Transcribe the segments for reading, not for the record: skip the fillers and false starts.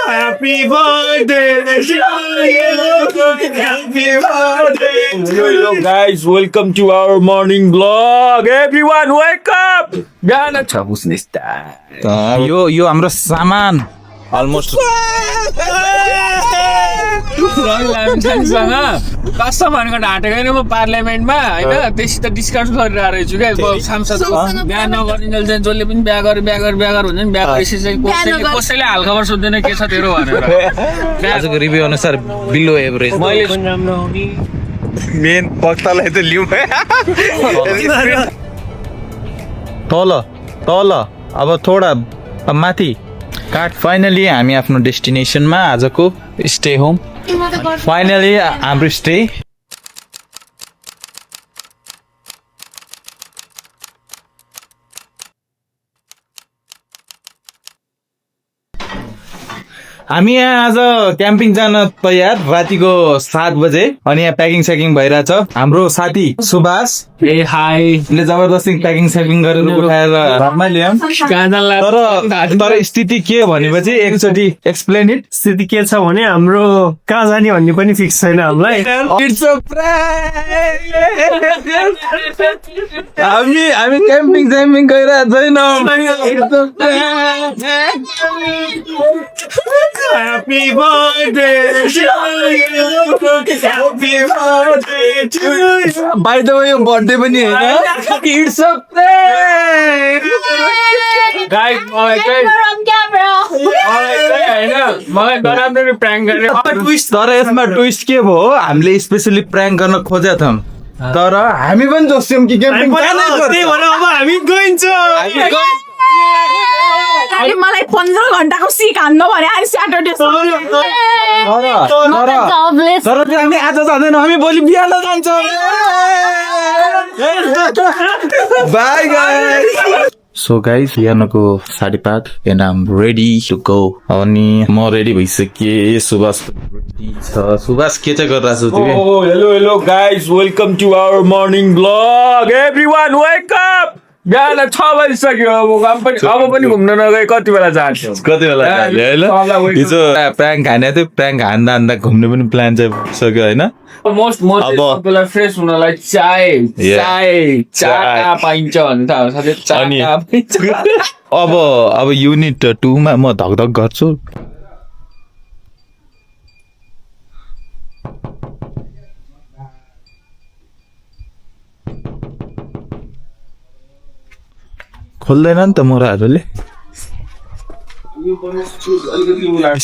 Happy birthday to you. Happy birthday to you. Hello guys, welcome to our morning vlog. Everyone wake up. गाना छ बुझ्ने star. यो हाम्रो सामान almost कस्टमरको ढाँटेको होइन म पार्लियामेन्टमा होइन त्यसित डिस्कस गरिरहेको रहेछु क्या सांसद बिहा नगरिन्जेल चाहिँ जसले पनि बिहा गर हुन्छ नि बिहा गरेपछि चाहिँ कसैले हालखबर सोध्दैन के छ तेरो भनेर आजको रिभ्यू अनुसार बिलो एभरेज मैले मेन पक्तालाई त लिउँ तल तल अब थोडा माथि काट फाइनली हामी आफ्नो डेस्टिनेसनमा आजको स्टे होम फाइनली हाम्रो स्टे हामी यहाँ आज क्याम्पिङ जान तयार रातिको 7 बजे अनि यहाँ प्याकिङ स्याकिङ भइरहेछ हाम्रो साथी सुभाष ए हाई जबरदस्ती प्याकिङ स्याकिङ गरेर उठाएर घरमा ल्याऊँ तर स्थिति के भनेपछि एकचोटि एक्सप्लेन इट स्थिति के छ भने हाम्रो कहाँ जाने भन्ने पनि फिक्स छैन हामीलाई. हामी क्याम्पिङ स्याम्पिङ गइरहेको Happy birthday to you. Happy birthday to you. By the way यो बर्थडे पनि हैन It's a prank. गाइस मलाई चाहिँ मलाई नराम्रो प्र्याङ्क गरेर तर यसमा ट्विस्ट के भयो हामीले स्पेसली प्र्याङ्क गर्न खोजेका थियौँ तर हामी पनि जस्यौँ कि क्याम्पिङ त्यही भएर अब हामी गइन्छौँ. मलाई 15 घण्टाको सिक हान्नु भने आज स्याटरडे तर चाहिँ हामी आज जाँदैनौँ हामी भोलि बिहान जान्छौँ बाई गाइस सो गाइस बिहानको 5:30 and I am ready to go अनि म रेडी भइसकेँ सुभाष रेडी छ सुभाष के चाहिँ गरिरहेको छु तिमी Hello guys, welcome to our morning vlog. Everyone wake up. बिहान 6 बजिसक्यो अब पनि घुम्न नगए कति बेला जान्छ हिजो प्र्याङ्क हाने थियो प्र्याङ्क हान्दा घुम्ने पनि प्लान चाहिँ सक्यो होइन मोस्ट फ्रेस हुनलाई चाय पाइन्छ भने अब युनिट 2 मा म धकधक गर्छु खोल्दैन नि त मोराहरूले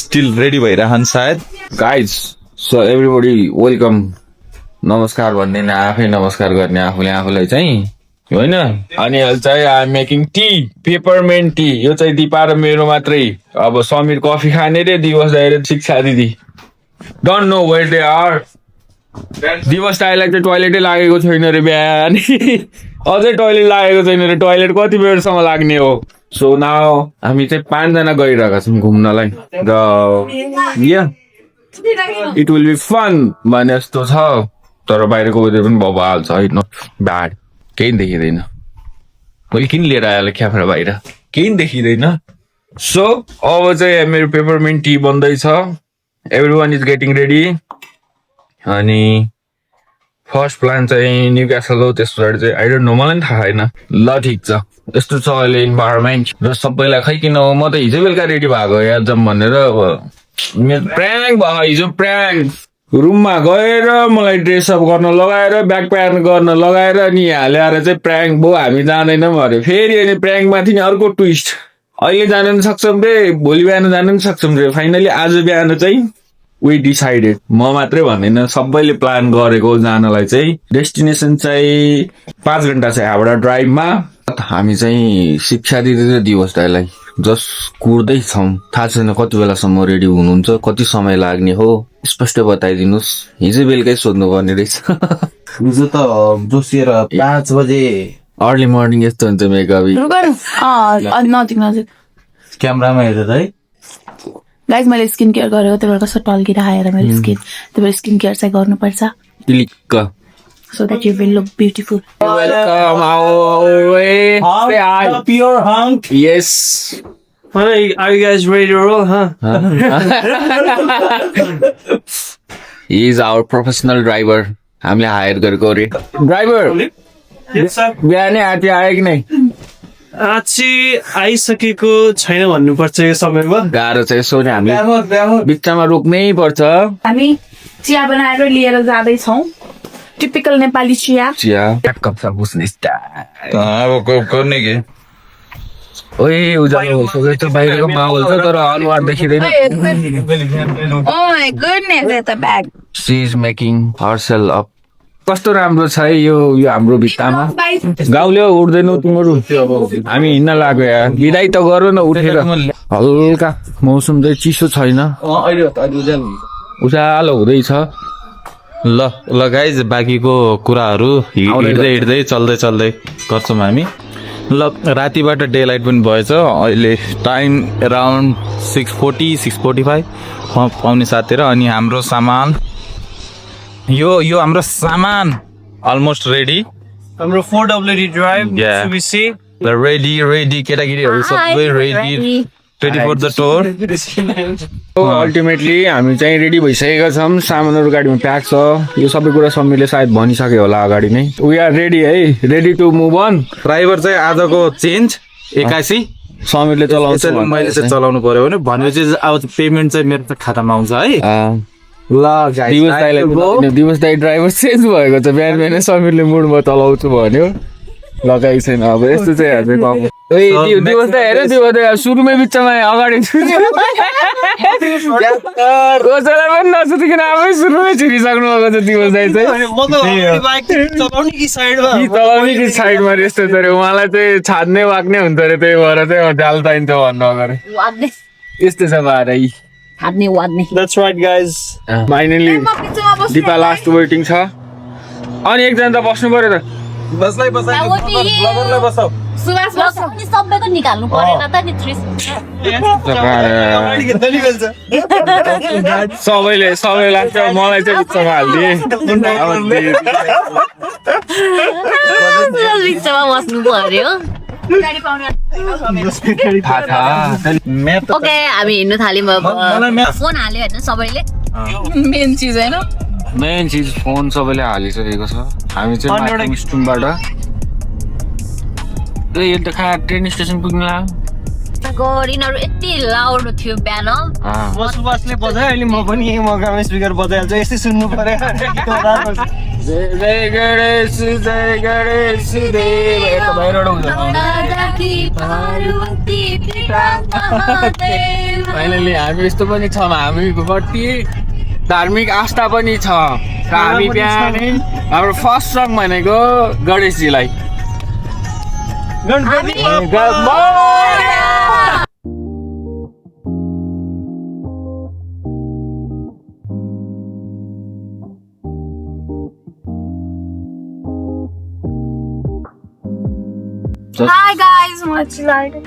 स्टिल रेडी भइरहन् सायद गाइज सो एभ्रीबडी वेलकम नमस्कार भन्ने आफै नमस्कार गर्ने आफूलाई चाहिँ होइन अनि चाहिँ I am making tea peppermint tea यो चाहिँ दिपा र मेरो मात्रै अब समीर कफी खाने रे दिवस दाइ शिक्षा दिदी don't know where they are Diwas दाइलाई चाहिँ टोइलेटै लागेको छैन रे बिहान अझै टोइलेट लागेको छैन रे टोइलेट कति बेरसम्म लाग्ने हो सो नाउ हामी चाहिँ 5 जना गइरहेका छौँ घुम्नलाई र इट विल बी फन भने जस्तो छ तर बाहिरको वेदर पनि भवा हाल्छ है नट ब्याड केही देखिँदैन मैले किन लिएर आयो क्यामेरा बाहिर केही देखिँदैन सो अब चाहिँ मेरो पेपरमेन्ट टी बन्दैछ everyone is getting ready अनि फर्स्ट प्लान चाहिँ न्यू क्यासल हो त्यस पछाडि चाहिँ आई डोन्ट नो मलाई पनि थाहा छैन ल ठिक छ यस्तो छ अहिले इन्भाइरोमेन्ट र सबैलाई खै किन म त हिजो बेलुका रेडी भएको याद जाऊँ भनेर मेरो प्र्याङ्क भयो हिजो प्र्याङ्क रुममा गएर मलाई ड्रेसअप गर्न लगाएर ब्याक प्याक गर्न लगाएर नि हालेर चाहिँ प्र्याङ्क भयो हामी जाँदैनौँ अरे फेरि अनि प्र्याङ्कमाथि नि अर्को ट्विस्ट अहिले जान पनि सक्छौँ रे भोलि बिहान जान पनि सक्छौँ रे फाइनली आज बिहान चाहिँ वी डिसाइडेड म मात्रै भन्दैन सबैले प्लान गरेको जानलाई चाहिँ डेस्टिनेसन चाहिँ 5 घण्टा छ यहाँबाट ड्राइभमा हामी चाहिँ शिक्षा दिँदै दिवस दाइलाई जस्ट कुर्दैछौँ थाहा छैन कति बेलासम्म रेडी हुनुहुन्छ कति समय लाग्ने हो स्पष्ट बताइदिनुहोस् हिजो बेलुकै सोध्नु पर्ने रहेछ हिजो त जोसिएर 5 बजे अर्ली मर्निङ यस्तो हुन्छ मेकअप क्यामेरामा हेरेर है गाइस मैले स्किन केयर गरेको त्यही भएर कस्तो टल्किएर आएर मेरो स्किन त्यही भएर स्किन केयर चाहिँ गर्नुपर्छ so that you will look beautiful. Welcome our way. Pure hunk. Yes. Alright, are you guys ready to roll, huh? He is our professional driver. हामीले हायर गरेको रे ड्राइभर Yes, sir. बिहानै हात्ती आयो कि नै आज चाहिँ आइसकेको छैन भन्नुपर्छ यो समयमा गाह्रो छ यसो नि हामीले बिचमा रोक्नै पर्छ हामी चिया बनाएर लिएर जाँदैछौँ टिपिकल नेपाली चिया चिया कप्सा बुझ्ने अब गर्ने के ओए उज्यालो भइसक्यो त बाहिरको माहौल छ तर अनुहार देखिँदैन she is making herself up कस्तो राम्रो छ है यो हाम्रो भित्तामा गाउँले उठ्दैनौ तिमीहरू हामी हिँड्न लाग्यो यार बिदाई त गर न उठेर हल्का मौसम चाहिँ चिसो छैन उज्यालो हुँदैछ ल गाइज बाँकीको कुराहरू हिँड्दै चल्दै गर्छौँ हामी ल रातिबाट डे लाइट पनि भएछ अहिले टाइम अराउन्ड 6:45 पाउने साथीहरु अनि हाम्रो सामान यो हाम्रो सामान अलमोस्ट रेडी हाम्रो 4WD drive Yeah. Mitsubishi ready केटाकेटीहरू सबै ready for the tour ultimately हामी चाहिँ रेडी भइसकेका छौँ सामानहरू गाडीमा प्याक छ यो सबै कुरा समीरले सायद भनिसक्यो होला अगाडि नै वी आर रेडी है ready to move on driver चाहिँ आजको चेन्ज 81 समीरले चलाउँछ मैले चाहिँ चलाउनु पर्यो भने भनेपछि अब पेमेन्ट चाहिँ मेरो खातामा आउँछ है ल दिवस दाई ड्राइभर चेन्ज भएको छ बिहान समीरले मुडमा चलाउँछु भन्यो लगाइ छैन अब यस्तो चाहिँ हेर्दै दिवस दाई हेर दिवस दाई सुरुमै बिचमा अगाडि कसैलाई पनि नसुतिकन आफै सुरुमै छिरिसक्नु भएको छ दिवस दाई चाहिँ चलाउने कि साइडमा चलाउने कि साइडमा यस्तो छ अरे उहाँलाई चाहिँ छाड्ने वाक्ने हुन्छ अरे त्यही भएर चाहिँ ढाल चाहिन्छ भन्नु अगाडि यस्तो छ भाडा That's right, guys. Finally Dipa last waiting छ अनि एकजना त बस्नु पर्यो त सबैले लाग्छ मलाई चाहिँ बिचमा हालिदिए ओके हामी हिँड्नु थाल्यौँ फोन हाल्यो होइन सबैले मेन चिज होइन मेन चिज फोन सबैले हालिसकेको छ हामी चाहिँ स्टुमबाट यो त कहाँ ट्रेन स्टेसन पुग्नु लाग्यो यिनीहरू यति लाउड थियो बिहान म सुभाषले बजायो अहिले म पनि यही मौकामा स्पिकर बजाइहाल्छु यस्तै सुन्नु पर्यो जय गणेश देव यता बाहिरबाट हुन्छ फाइनली हामी यस्तो पनि छौँ हामी कति धार्मिक आस्था पनि छ र हामी बिहानै हाम्रो फर्स्ट सङ भनेको गणेशजीलाई Hi guys, much excited.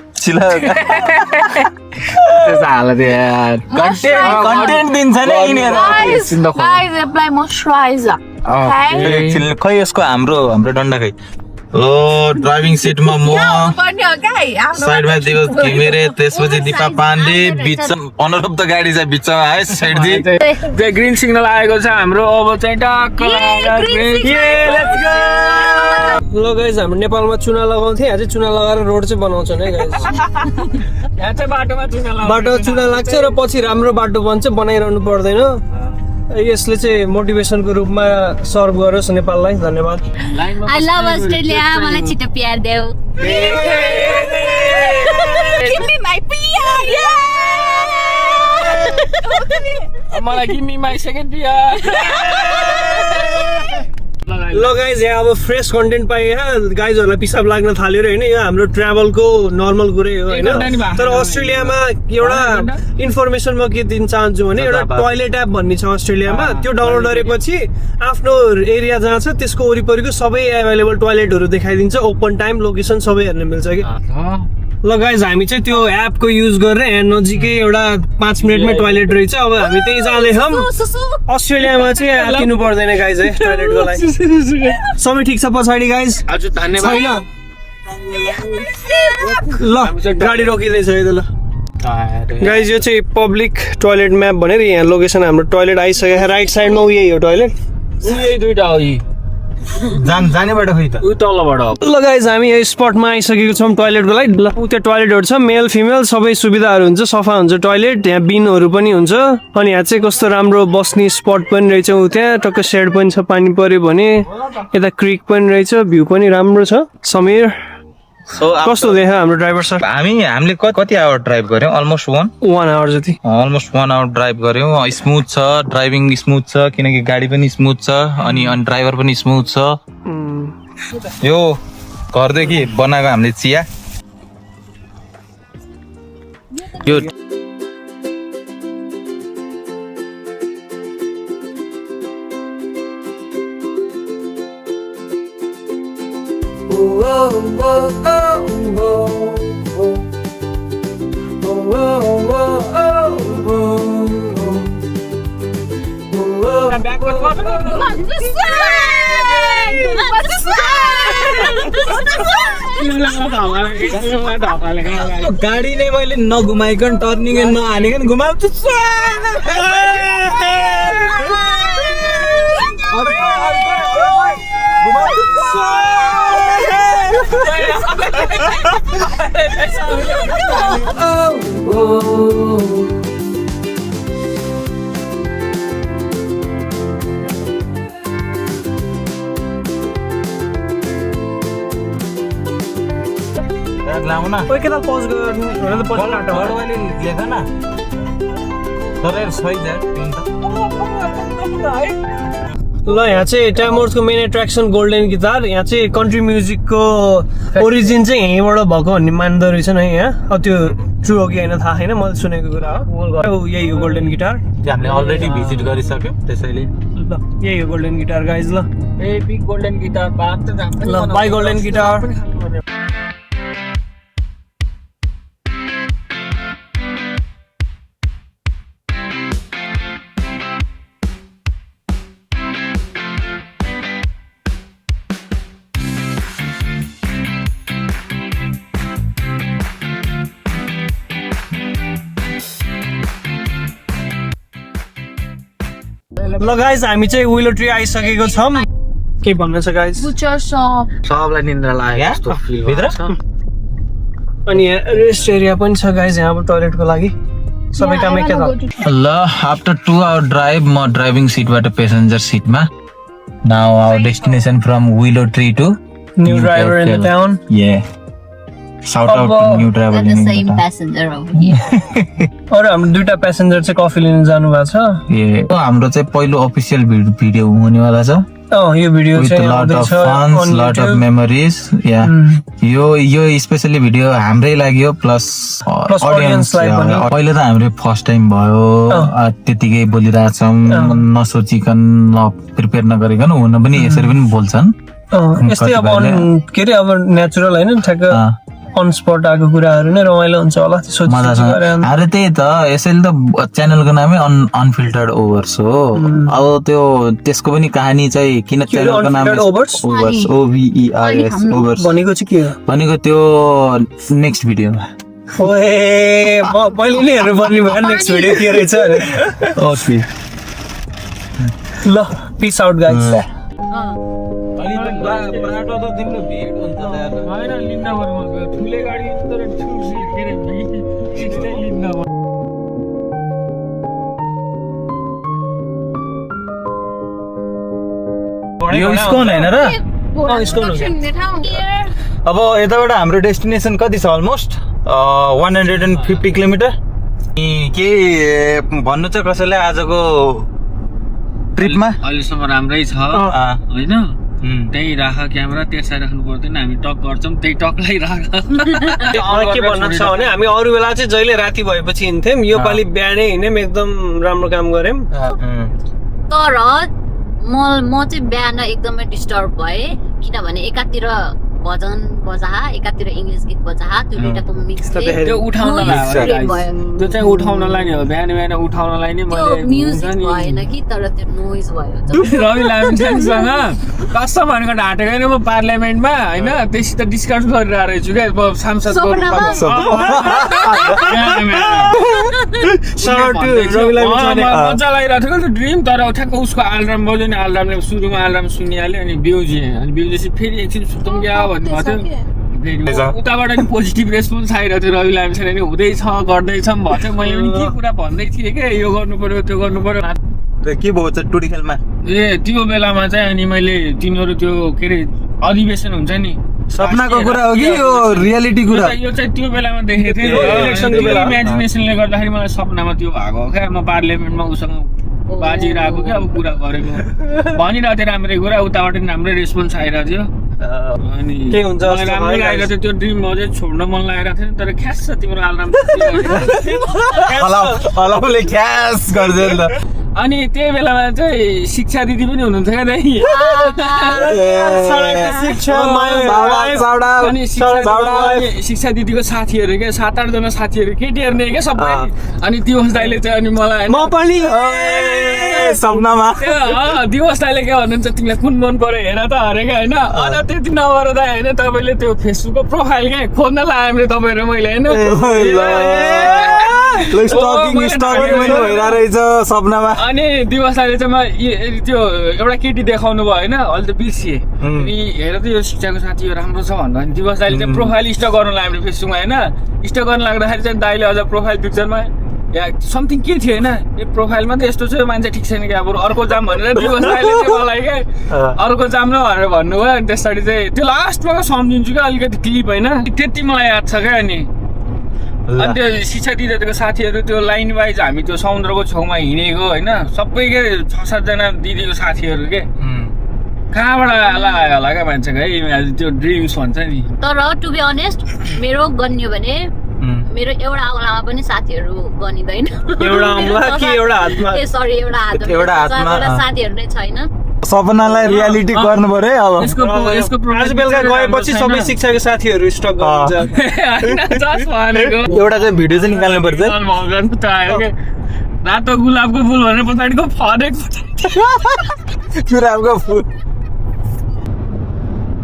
हालत यार कन्टेन्ट दिन्छ नि यिनीहरू Guys, apply moisturizer. Okay. खै यसको हाम्रो डन्डा खै ओ ड्राइभिङ सिटमा म साइडमा दिवस घिमिरे त्यसपछि दिपा पाण्डे बिच अनुरूप त गाडी चाहिँ बिचमा है साइडजी त्यो ग्रिन सिग्नल आएको छ हाम्रो अब चाहिँ टक्क ल गाइज हाम्रो नेपालमा चुना लगाउँथे यहाँ चाहिँ चुना लगाएर रोड चाहिँ बनाउँछन् है गाइज यहाँ चाहिँ बाटो चुना लाग्छ र पछि राम्रो बाटो बन्छ बनाइरहनु पर्दैन यसले चाहिँ मोटिभेसनको रूपमा सर्भ गरोस् नेपाललाई धन्यवाद आई लभ अस्ट्रेलिया मलाई छिटो प्यार देऊ मलाई गिमी माई सेकेन्ड बियर ल गाइज यहाँ अब फ्रेस कन्टेन्ट पाएँ गाइजहरूलाई पिसाब लाग्न थाल्यो र होइन यो हाम्रो ट्राभलको नर्मल कुरै हो होइन तर अस्ट्रेलियामा एउटा इन्फर्मेसन म के दिन चाहन्छु भने एउटा टोइलेट एप भन्ने छ अस्ट्रेलियामा त्यो डाउनलोड गरेपछि आफ्नो एरिया जहाँ छ त्यसको वरिपरिको सबै एभाइलेबल टोइलेटहरू देखाइदिन्छ ओपन टाइम लोकेसन सबै हेर्न मिल्छ कि ल गाइज हामी चाहिँ त्यो एपको युज गरेर यहाँ नजिकै एउटा 5 मिनटमै टोइलेट रहेछ अब हामी त्यही जाँदैछौँ अस्ट्रेलियामा चाहिँ किन्नु पर्दैन गाइज है टोइलेटको लागि सबै ठिक छ पछाडि गाइज हजुर धन्यवाद ल गाडी रोकिँदैछ है त ल गाइज यो चाहिँ पब्लिक टोयलेट म्याप भनेर यहाँ लोकेसन हाम्रो टोयलेट आइसकेको छ राइट साइडमा उही हो टोयलेट यही दुईटा हो यी जानेबाट खोइ त उही तलबाट ल गाइज हामी यो स्पटमा आइसकेको छौँ टोयलेटको लागि ल उता टोयलेटहरू छ मेल फिमेल सबै सुविधाहरू हुन्छ सफा हुन्छ टोयलेट यहाँ बिनहरू पनि हुन्छ अनि यहाँ चाहिँ कस्तो राम्रो बस्ने स्पट पनि रहेछ उ त्यहाँ टक्क सेड पनि छ पानी पर्यो भने यता क्रिक पनि रहेछ भ्यू पनि राम्रो छ समीर कस्तो देखा हाम्रो ड्राइभर सर हामीले कति आवर ड्राइभ गर्यौँ अलमोस्ट 1 आवर जति अलमोस्ट 1 आवर ड्राइभ गर्यौँ स्मुथ छ ड्राइभिङ स्मुथ छ किनकि गाडी पनि स्मुथ छ अनि ड्राइभर पनि स्मुथ छ यो घरदेखि बनाएको हामीले चिया यो गाडी नै मैले नघुमाइकन टर्निङ नहालिकन घुमाउँछु लाउन ओइ के त पज गर्नु भने त पज लाटा घरवाले लेख न तर सही जा ल यहाँ चाहिँ ट्यामोर्सको मेन एट्र्याक्सन गोल्डन गिटार यहाँ चाहिँ कन्ट्री म्युजिकको ओरिजिन चाहिँ यहीँबाट भएको भन्ने मान्दो रहेछन् है यहाँ अब त्यो ट्रु हो कि होइन थाहा छैन मैले सुनेको कुरा हो यही हो गोल्डन गिटार हामीले अलरेडी भिजिट गरिसक्यौँ त्यसैले ल यही हो गोल्डन गिटार गाइज ल ए बिग गोल्डन गिटार बात त ल बाई गोल्डन गिटार ल गाइज हामी चाहिँ विलो ट्री आइसकेको छौँ के भन्न छ गाइज सबलाई निन्द्रा लागेको जस्तो फिल भित्र अनि यहाँ रेस्ट एरिया पनि छ गाइज यहाँ अब टोयलेटको लागि सबै काम एकै त ल आफ्टर 2 आवर ड्राइभ म ड्राइभिङ सिटबाट पेसेन्जर सिटमा now our destination from willow tree to new driver in the town Shout out to new driver the in same the passenger over here. अरू हाम्रो दुईटा प्यासेन्जर चाहिँ कफी लिन जानु भएको छ ए हाम्रो चाहिँ पहिलो अफिसियल भिडियो हुनेवाला छ यो भिडियो with चाहिँ lot of आउँदैछ fun, on lot of YouTube. memories. Yeah. यो स्पेशली भिडियो हाम्रै लागि हो प्लस Plus audience लाई पनि। पहिलो त हाम्रो फर्स्ट टाइम भयो त्यतिकै बोलिरहेछौँ नसोचिकन प्रिपेयर नगरिकन हुन पनि यसरी पनि बोल्छन् यस्तै अब के अरे अब नेचुरल होइन ठ्याक्क अन स्पट आएको कुराहरू नै रमाइलो हुन्छ होला अरे त्यही त यसैले त च्यानलको नामै अनफिल्टर्ड ओभर्स हो अब त्यो त्यसको पनि कहानी चाहिँ किन च्यानलको नाम ओभर्स OVERS ओभर्स भनेको चाहिँ के हो भनेको त्यो नेक्स्ट भिडियोमा पहिले नै हेर्नु पर्ने भयो नेक्स्ट भिडियो के रहेछ ओके ल पिस आउट गाइस बाटो त तिम्रो भिड हुन्छ होइन लिन्दावरमा ठुले गाडी तर के अरे भिड लिन्दावर यो स्कोन हैन र Here. अब यताबाट हाम्रो डेस्टिनेसन कति छ अलमोस्ट 150 किलोमिटर के भन्नु छ कसैले आजको ट्रिपमा अहिलेसम्म राम्रै छ होइन त्यही राख क्यामेरा त्यसै राख्नु पर्दैन हामी टक गर्छौँ त्यही टकलाई राख के भन्नु छ भने हामी अरू बेला चाहिँ जहिले राति भएपछि हिँड्थ्यौँ यो पालि बिहानै हिँड्यौँ एकदम राम्रो काम गऱ्यौँ तर म चाहिँ बिहान एकदमै डिस्टर्ब भएँ किनभने एकातिर भजन बजा एकातिर इङ्ग्लिस गीत बजा त्यो दुईटाको मिक्सले त्यो उठाउनलाई हो guys। त्यो चाहिँ उठाउनलाई नै हो बिहान बिहान उठाउनलाई नै त्यो मैले म्युजिक भएन कि तर त्यो नोइज भयो रवि लामिछानेसँग कसम भनेको ढाँटेको होइन म पार्लियामेन्टमा होइन त्यसित डिस्कस गरिरहेको रहेछु क्या सांसदको मजा लागिरहेको थियो ड्रिम तर ठ्याक्क उसको अलार्म बज्यो नि अलार्मले सुरुमा अलार्म सुनिहाल्यो अनि बिउजी फेरि एकछिन सुतौँ क्या भन्नुभएको थियो उताबाट नि पोजिटिभ रेस्पोन्स आइरहेको थियो रवि लामिछाने नि हुँदैछ गर्दैछ भएको थियो मैले पनि के कुरा भन्दै थिएँ क्या यो गर्नु पर्यो त्यो गर्नु पर्यो के भयो टुडी खेलमा ए त्यो बेलामा चाहिँ अनि मैले तिनीहरू त्यो के अरे अधिवेशन हुन्छ नि सपनाको कुरा हो कि यो रियालिटी कुरा यो चाहिँ त्यो बेलामा देखेको थिएँ इमेजिनेसनले गर्दाखेरि मलाई सपनामा त्यो भएको हो क्या म पार्लियामेन्टमा उसँग बाजिरहेको क्या अब कुरा गरेको भनिरहेको थिएँ राम्रै कुरा उताबाट नि राम्रै रेस्पोन्स आइरहेको थियो अनि के हुन्छ मलाई राम्रै लागेको थियो त्यो ड्रिम अझै छोड्न मन लागिरहेको थियो तर ख्यास छ तिम्रो अलार्म हलाउले ख्यास गर्दै नि त अनि त्यही बेलामा चाहिँ शिक्षा दिदी पनि हुनुहुन्थ्यो क्या दाइ अनि शिक्षा दिदीको साथीहरू क्या 7-8 जना साथीहरू केटीहरू नै क्या सबै अनि दिवस दाइले चाहिँ अनि मलाई म पनि सपनामा दिवस दाइले के भन्नुहुन्छ तिमीलाई कुन मन पर्यो हेर त अरे क्या होइन अन्त त्यति नभएर दाइ होइन तपाईँले त्यो फेसबुकको प्रोफाइल क्या खोज्न लगायो हामीले तपाईँ र मैले होइन सपनामा अनि दिवस दाइले चाहिँ त्यो एउटा केटी देखाउनु भयो होइन अहिले त बिर्सिएँ अनि हेर त यो शिक्षाको साथी यो राम्रो छ भन्दा अनि दिवस दाइले चाहिँ प्रोफाइल स्टक गर्नु लाग्यो हामीले फेसबुकमा होइन स्टक गर्नु लाग्दाखेरि चाहिँ दाइले अझ प्रोफाइल पिक्चरमा या समथिङ के थियो होइन यो प्रोफाइलमा त यस्तो छ मान्छे ठिक छैन क्या अब अर्को जाम भनेर दिवस दाइले चाहिँ मलाई क्या अर्को जाम न भनेर भन्नुभयो अनि त्यसरी चाहिँ त्यो लास्टमा सम्झिन्छु क्या अलिकति क्लिप होइन त्यति मलाई याद छ क्या अनि त्यो शिक्षा दिदीको साथीहरू त्यो लाइन वाइज हामी त्यो समुद्रको छेउमा हिँडेको होइन सबै के 6-7 जना दिदीको साथीहरू के कहाँबाट आयो होला क्या मान्छेको है त्यो ड्रिम्स भन्छ नि तर टु बी अनेस्ट मेरो गन्यो भने मेरो एउटा औँलामा पनि साथीहरू गनिँदैन एउटा औँला कि एउटा हातमा ए सरी एउटा हातमा साथीहरू नै छैन सपनालाई रियालिटी गर्नु पर्यो है अब आज बेलुका गएपछि सबै शिक्षाको साथीहरू स्टक गर्नुहुन्छ एउटा चाहिँ भिडियो चाहिँ निकाल्नु पर्छ रातो गुलाबको फुल भनेर पछाडिको फरेको गुलाबको फुल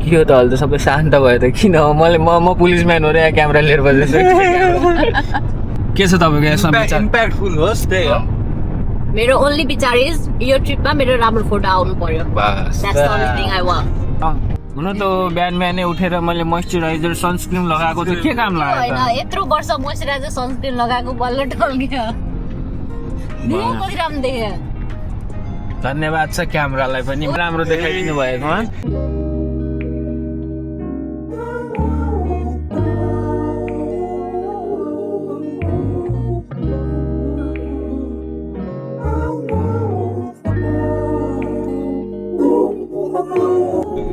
के हो त अहिले त सबै शान्त भयो त किन हो मैले म पुलिसम्यान हो र यहाँ क्यामेरा लिएर बजेछु के छ तपाईँको यसमा इम्प्याक्टफुल होस् त्यही हो मेरो ओन्ली विचार इज यो ट्रिपमा मेरो राम्रो फोटो आउनु पर्यो हुन त बिहान बिहानै उठेर मैले मोइस्चराइजर सनस्क्रिन लगाएको थियो के काम लाग्यो होइन यत्रो वर्ष मोइस्चराइजर सनस्क्रिन लगाएको बल्ल टल्क्यो कति राम्रो देख्यो धन्यवाद छ क्यामेरालाई पनि राम्रो देखाइदिनु भएकोमा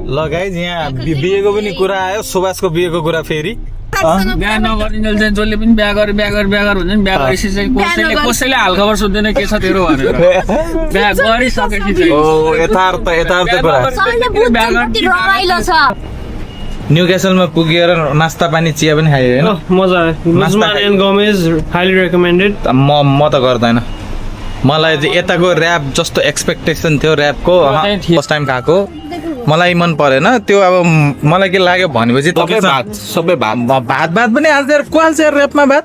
ल गाइज यहाँ बिहेको पनि कुरा आयो सुभाषको बिहेको कुरा फेरि बिहा नगरिन्जेल चाहिँ जसले पनि बिहा गर हुन्छ नि बिहा गरेपछि चाहिँ कसैले हालखबर सोध्दैन के छ तेरो भनेर बिहा गरिसकेपछि यथार्थ कुरा न्यू क्यासलमा पुगेर नास्ता पानी चिया पनि खायो होइन मजा हाइली रेकमेन्डेड म त गर्दैन मलाई चाहिँ यताको ऱ्याप जस्तो एक्सपेक्टेसन थियो ऱ्यापको फर्स्ट टाइम खाएको मलाई मन परेन त्यो अब मलाई के लाग्यो भनेपछि सबै भात पनि आज को हाल्छ ऱ्यापमा भात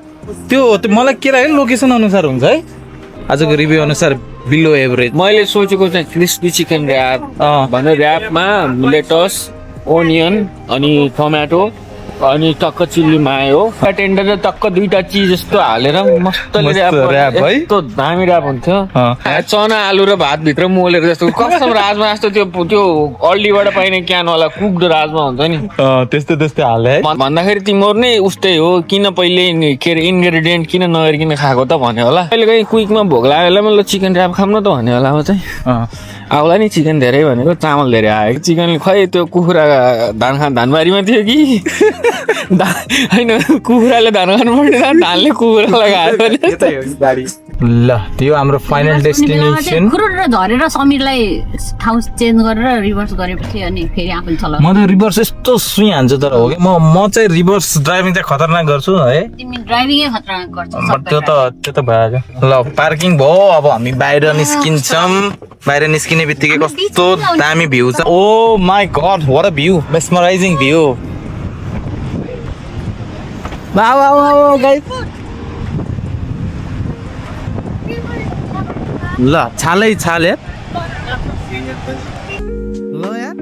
त्यो मलाई के लाग्यो लोकेसन अनुसार हुन्छ है आजको रिभ्यू अनुसार बिलो एभरेज मैले सोचेको चाहिँ क्रिस्पी चिकन ऱ्याप भनेर ऱ्यापमा लेटस ओनियन अनि टमाटो अनि टक्क चिल्ली मायो टेन्डर र टक्क 2टा चिज जस्तो हालेर मस्तले ऱ्याप है त्यो दामी ऱ्याप हुन्थ्यो चना आलु र भात भित्र मोलेर जस्तो कस्तो राजमा जस्तो त्यो अल्डीबाट पाइने क्यान वाला कुक्ड राजमा हुन्छ नि त्यस्तै हाले भन्दाखेरि तिम्रो नै उस्तै हो किन पहिले के अरे इन्ग्रेडियन्ट किन नगरिकन खाएको त भन्यो होला अहिले कहीँ क्विकमा भोक लाग्यो होला मलाई चिकन ऱ्याप खाऊँ न त भन्यो होला अब चाहिँ आउला नि चिकन धेरै भनेको चामल धेरै आयो चिकन खै त्यो कुखुरा धानबारीमा थियो कि होइन कुखुराले धान खानु पर्दैन धानले कुखुरालाई खायो भने ल त्यो हाम्रो फाइनल डेस्टिनेसन खुरुर झरेर समीरलाई ठाउँ चेन्ज गरेर रिभर्स गरेपछि अनि फेरि आफूले चलाउ म त रिभर्स यस्तो सुई हान्छु तर हो कि म चाहिँ रिभर्स ड्राइभिङ चाहिँ खतरनाक गर्छु है तिमी ड्राइभिङै खतरनाक गर्छौ त्यो त भइहाल्यो ल पार्किङ भयो अब हामी बाहिर निस्किन्छौँ बाहिर निस्किने बित्तिकै कस्तो दामी भ्यू छ oh my god what a view mesmerising view ल छालै छाल यार ल यार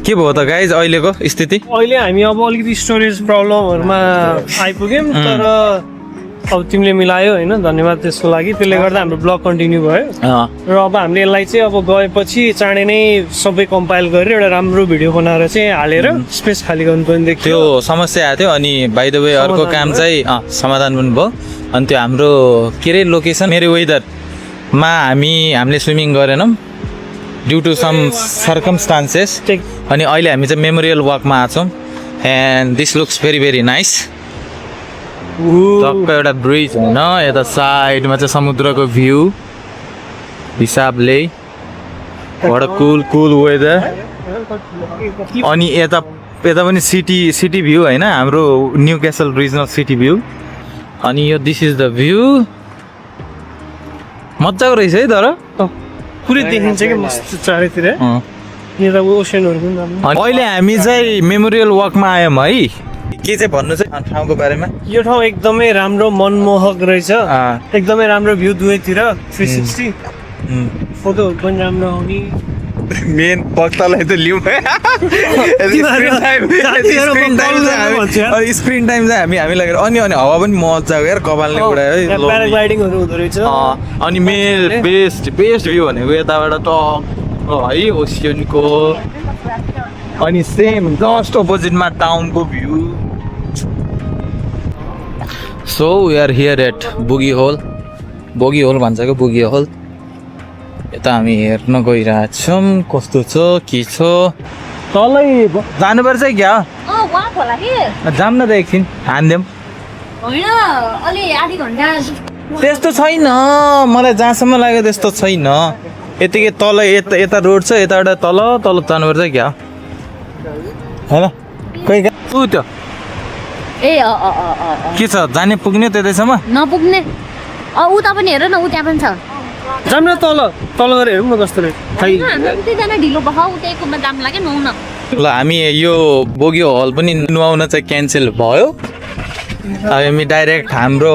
के भयो त गाइज अहिलेको स्थिति अहिले हामी अब अलिकति स्टोरेज प्रब्लमहरूमा आइपुग्यौँ तर अब तिमीले मिलायो होइन धन्यवाद त्यसको लागि त्यसले गर्दा हाम्रो ब्लग कन्टिन्यू भयो र अब हामीले यसलाई चाहिँ अब गएपछि चाँडै नै सबै कम्पाइल गरेर एउटा राम्रो भिडियो बनाएर चाहिँ हालेर स्पेस खाली गर्नु पनि देखियो त्यो समस्या आएको थियो अनि बाइ द वे अर्को काम चाहिँ समाधान पनि भयो अनि त्यो हाम्रो के अरे लोकेसन मेरो वेदरमा हामीले स्विमिङ गरेनौँ ड्यु टु सम सर्कमस्टान्सेस अनि अहिले हामी चाहिँ मेमोरियल वकमा आएको छौँ and this looks very very nice टक्क एउटा ब्रिज होइन यता साइडमा चाहिँ समुद्रको भ्यू हिसाबले बडा कुल वेदर अनि यता पनि सिटी भ्यू होइन हाम्रो new Castle regional city view अनि यो दिस इज द भ्यू मजाको रहेछ है तर पुरै देखिन्छ कि मस्त चारैतिर यता ओसेनहरू पनि राम्रो अहिले हामी चाहिँ मेमोरियल वकमा आयौँ है के चाहिँ भन्नु चाहिँ ठाउँको बारेमा यो ठाउँ एकदमै राम्रो मनमोहक रहेछ एकदमै राम्रो भ्यू दुवैतिर 360 फोटोहरू पनि राम्रो आउने मेन वक्तालाई त लिउँ स्क्रिन टाइम चाहिँ हामी लगेर अनि हावा पनि मजाको यार कपालले उडायो प्याराग्लाइडिङहरू हुँदो रहेछ अनि मेन बेस्ट भ्यू भनेको यताबाट टक है ओसियनको अनि सेम जस्ट अपोजिटमा टाउनको view so we are here at Bogey Hole भन्छ कि बोगी होल यता हामी हेर्न गइरहेछौँ कस्तो छ के छ तलै जानुपर्छ क्या जाऊँ न त एकछिन हान्दिउँ त्यस्तो छैन मलाई जहाँसम्म लाग्यो त्यस्तो छैन यतिकै तल यता रोड छ यताबाट तल जानुपर्छ क्या होइन खै ऊ त्यो के छ जाने पुग्ने त्यतैसम्म नपुग्ने उता पनि हेर न त्यहाँ पनि छ जाऊँ न तल गएर हेरौँ न कस्तो रहेछ ढिलो भयो उतैकोमा जाम लाग्यो नुहाउन ल हामी यो बोगी हल पनि नुहाउन चाहिँ क्यान्सल भयो हामी डाइरेक्ट हाम्रो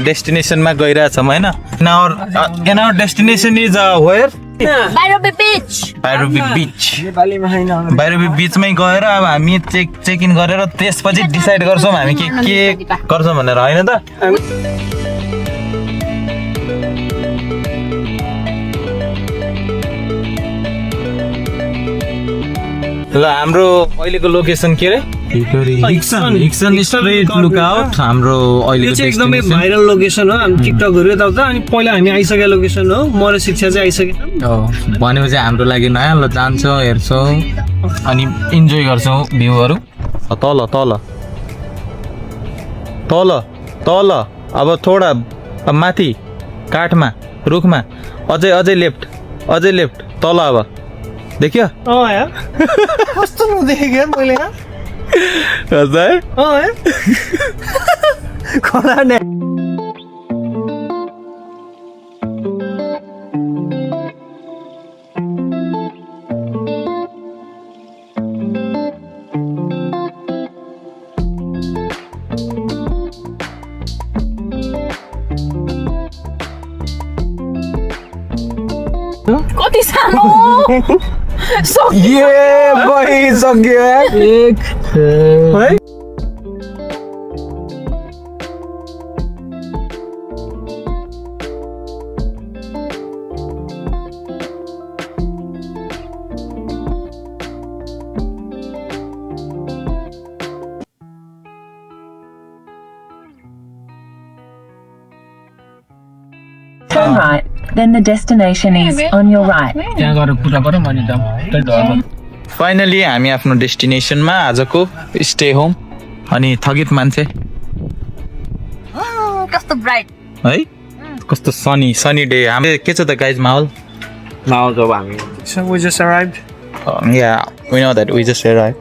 डेस्टिनेसनमा गइरहेछौँ होइन आवर डेस्टिनेसन इज वेयर बाइरोबी बिचमै गएर अब हामी चेक इन गरेर त्यसपछि डिसाइड गर्छौँ हामी के गर्छौँ भनेर होइन त ल हाम्रो अहिलेको लोकेसन के अरे हिक्सन स्ट्रेट लुकआउट हाम्रो अहिलेको चाहिँ एकदमै भाइरल लोकेसन हो हामी टिकटकहरू यताउता अनि पहिला हामी आइसकेको लोकेसन हो म र शिक्षा चाहिँ आइसकेको भनेपछि हाम्रो लागि नयाँ ल जान्छौँ हेर्छौँ अनि इन्जोय गर्छौँ भ्यूहरू तल तल तल तल अब थोडा माथि काठमा रुखमा अझै लेफ्ट तल अब देखियो कस्तो नदेखेको मैले खडा नै कति सानो सक्यो है Turn right, then the destination is on your right. त्यहाँ गएर कुरा गरौँ अनि त फाइनली हामी आफ्नो डेस्टिनेसनमा आजको स्टे होम अनि थगित मान्छे कस्तो ब्राइट है कस्तो सनी डे हाम्रो के छ त गाइज माहौल जब हामी so we just arrived yeah we know that we just arrive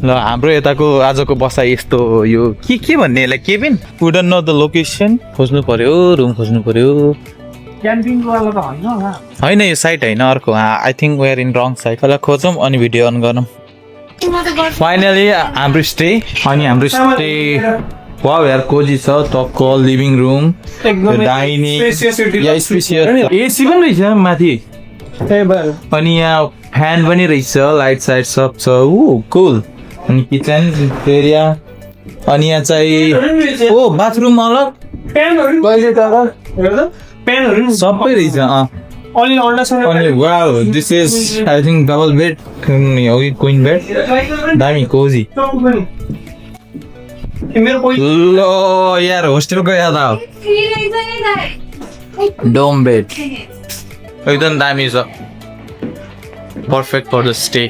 ल हाम्रो यताको आजको बसाइ यस्तो यो के भन्ने यसलाई cabin we don't know the location खोज्नु पर्यो रुम खोज्नु पर्यो क्याम्पिङवाला त होइन होला होइन यो साइट होइन अर्को I think we are in wrong site होला खोजौँ अनि भिडियो अन गरौँ फाइनली हाम्रो स्टे अनि हाम्रो स्टे वाउ यार कोजी छ टपको living room dining yeah special AC पनि रहेछ माथि अनि यहाँ फ्यान पनि रहेछ लाइट साइट सब छ कुल अनि किचन एरिया अनि यहाँ चाहिँ ओ बाथरुम अलग पेनहरु सबै रहेछ अलि अनि wow this is I think double bed queen bed दामी कोजी ल यार होस्टेलको याद आयो डोम बेड एकदम दामी छ perfect for the stay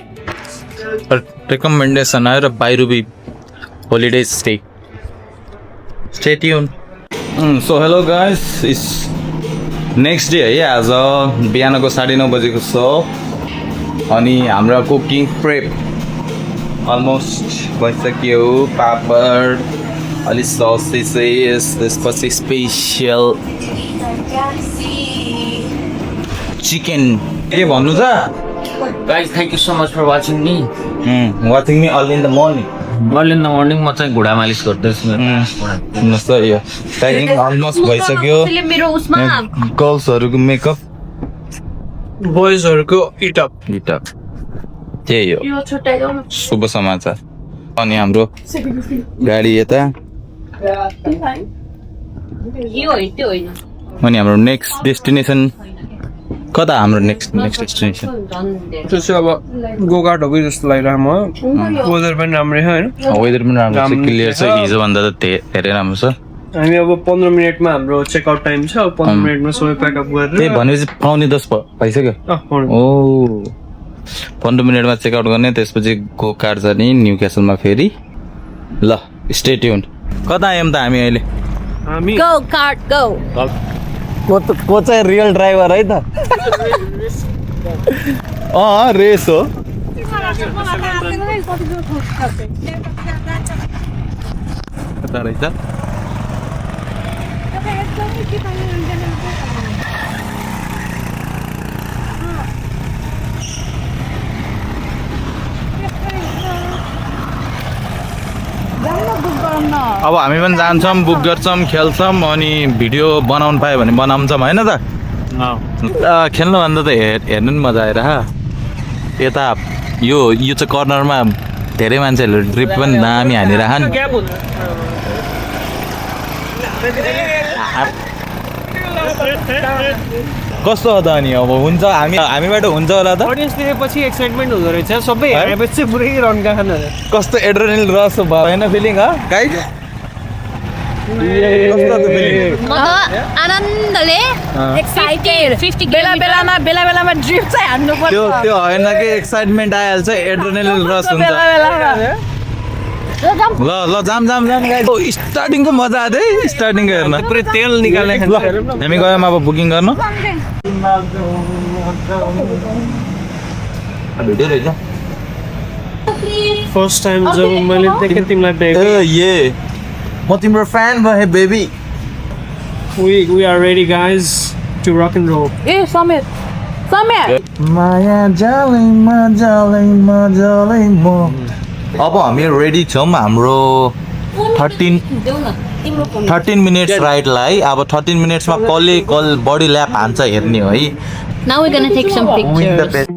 recommendation आयो र बाइरुबी holiday stay tune so hello guys it's next day है आज बिहानको 9:30 बजेको छ अनि हाम्रो कुकिङ प्रेप अलमोस्ट भइसक्यो पापड अलि ससेस त्यसपछि स्पेसियल चिकन के भन्नु छ Guys, thank you so much for watching me. Watching me early in the morning Early in the morning म चाहिँ घुँडा मालिस गर्दैछु सुन्नुहोस् त यो प्याकिङ अलमोस्ट भइसक्यो मेरो उसमा गर्ल्सहरूको मेकअप बोइजहरुको इटअप त्यही हो शुभ समाचार अनि हाम्रो गाडी यता यो हिँड्दै होइन अनि हाम्रो नेक्स्ट डेस्टिनेसन कता हाम्रो नेक्स्ट डेस्टिनेसन त्यो चाहिँ अब गोगाट हो कि जस्तो लागिरहेको म वेदर पनि राम्रै छ होइन वेदर पनि राम्रो छ क्लियर छ हिजोभन्दा त धेरै राम्रो छ हामी अब 15 मिनेटमा हाम्रो चेकआउट टाइम छ अब 15 मिनेटमा सबै प्याकअप गरेर त्यही भनेपछि 9:45 भइसक्यो ओ 15 मिनेटमा चेकआउट गर्ने त्यसपछि गो कार जाने न्यू क्यासलमा फेरि ल स्टे ट्युन कता आयौँ त हामी अहिले हामी गो कार्ट गो को चाहिँ रियल ड्राइभर है त रेस हो कता रहेछ अब हामी पनि जान्छौँ बुक गर्छौँ खेल्छौँ अनि भिडियो बनाउनु पायो भने बनाउँछौँ होइन त खेल्नुभन्दा त हेर्नु नि मजा आएर यता यो चाहिँ कर्नरमा धेरै मान्छेहरूले ड्रिप पनि दामी हानिरह नि कस्तो हो त अनि अब हुन्छ हामीबाट हुन्छ होला त अडियन्सले पछि एक्साइटमेन्ट हुँदो रहेछ सबै हेरेपछि चाहिँ पुरै रन्का खान कस्तो एड्रेनल रस भएन फिलिङ गाइज आनन्दले एक्साइटेड 50 बेला बेलामा ड्रिप चाहिँ हान्नु पर्छ त्यो होइन कि एक्साइटमेन्ट आइहाल्छ एड्रेनल रस हुन्छ ल जाम गाइज स्टार्टिङको मजा आयो है स्टार्टिङको हेर्न पुरै तेल निकाल्ने हामी गयौँ अब बुकिङ गर्न भिडियो रहेछ फर्स्ट टाइम जब मैले देखेँ तिमीलाई ए म तिम्रो फ्यान भएँ baby we are ready guys to rock and roll ए समेत माया जालै म अब हामी रेडी छौँ हाम्रो 13 मिनट्स राइडलाई अब 13 मिनट्समा कल बडी ल्याप हान्छ हेर्ने हो है Now we're gonna take some pictures.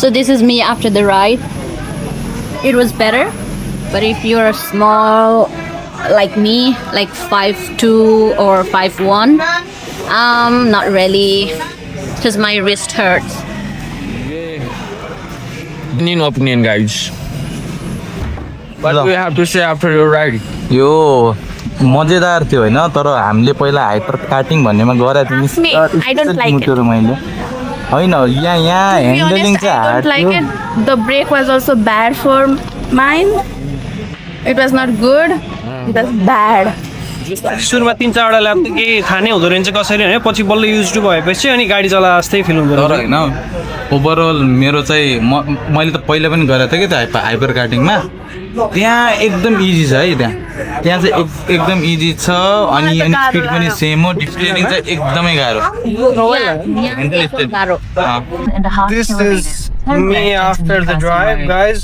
So this is me after the ride. It was better, but if you're small like me, like 5'2" or 5'1", not really, because my wrist hurts. New opinion, guys. What do you have to say after your ride? यो मजेदार थियो होइन तर हामीले पहिला hyper कार्टिङ भन्नेमा गरेको Trust me, I don't like it. मैले होइन यहाँ To be handling honest, I चाहिँ don't हार्ड like थियो it. The brake was also bad for mine. It was not good. It was bad. सुरुमा 3-4 वटा ल्याब त केही थाहा नै हुँदो रहेछ कसरी होइन पछि बल्ल युज भएपछि अनि गाडी चला जस्तै फिल हुँदो तर रहेछ होइन ओभरअल मेरो चाहिँ मैले त पहिला पनि गरेको थिएँ कि त्यो हाइपर कार्टिङमा त्यहाँ एकदम इजी छ है त्यहाँ चाहिँ एकदम इजी छ अनि स्पिड पनि सेम हो डिस्प्लेनिङ चाहिँ एकदमै गाह्रो And a half This kilometers. is Turn me left after onto the Passage drive, Road. guys.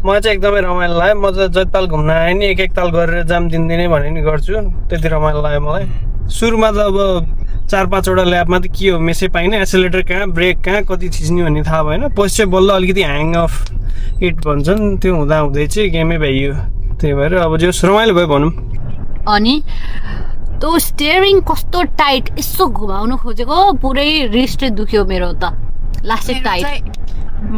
मलाई चाहिँ एकदमै रमाइलो लाग्यो म चाहिँ जति ताल घुम्न आएँ नि एक ताल गरेर जाम दिनदिनै भने नि गर्छु त्यति रमाइलो लाग्यो मलाई सुरुमा त अब 4-5 वटा ल्याबमा त के हो मेसै पाइनँ एसिलेटर कहाँ ब्रेक कहाँ कति थिच्ने भन्ने थाहा भएन पछि चाहिँ बल्ल अलिकति ह्याङ अफ इट भन्छन् त्यो हुँदा हुँदै चाहिँ गेमै भइयो त्यही भएर अब जो रमाइलो भयो भनौँ अनि त्यो स्टियरिङ कस्तो टाइट यसो घुमाउनु खोजेको पुरै रिस्टै दुख्यो मेरो त लास्टै टाइट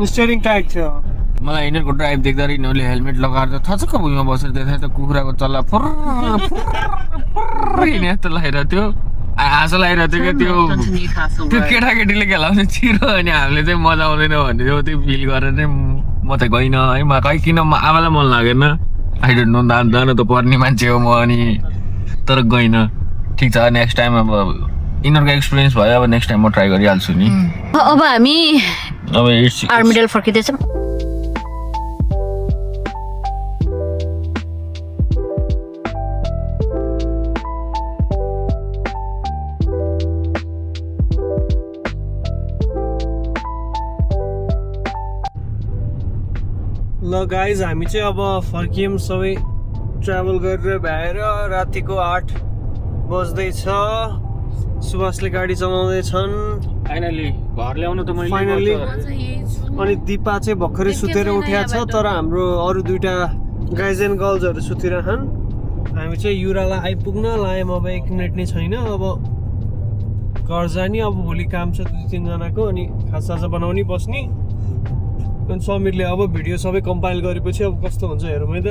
स्टियरिङ टाइट थियो मलाई यिनीहरूको ड्राइभ देख्दाखेरि यिनीहरूले हेलमेट लगाएर त थचक्क भुइँमा बसेर देखाए त कुखुराको चल्ला हिँड्ने जस्तो लागिरहेको थियो हाँसो लागिरहेको थियो क्या त्यो केटाकेटीले खेलाउने छिरो अनि हामीले चाहिँ मजा आउँदैन भन्ने थियो त्यो फिल गरेर नै म त गइनँ है म खै किन आमालाई मन लागेन आई डोन्ट नो जान त पर्ने मान्छे हो म अनि तर गइनँ ठिक छ नेक्स्ट टाइम अब यिनीहरूको एक्सपिरियन्स भयो अब नेक्स्ट टाइम म ट्राई गरिहाल्छु नि अब हामी अब आर्मिडेल फर्किँदैछौँ ल गाइज हामी चाहिँ अब फर्कियौँ सबै ट्राभल गरेर भ्याएर रातिको 8 बज्दैछ सुभाषले गाडी चलाउँदैछन् फाइनली घर ल्याउनु त मैले फाइनली अनि दिपा चाहिँ भर्खरै सुतेर उठ्या छ तर हाम्रो अरू दुईटा गाइज एन्ड गर्ल्सहरू सुतिरहन् हामी चाहिँ युरालाई आइपुग्न लाग्यौँ अब 1 मिनट नै छैन अब घर जाने अब भोलि काम छ 2-3 जनाको अनि खाजासाजा बनाउने बस्ने अनि समीरले अब भिडियो सबै कम्पाइल गरेपछि अब कस्तो हुन्छ हेरौँ है त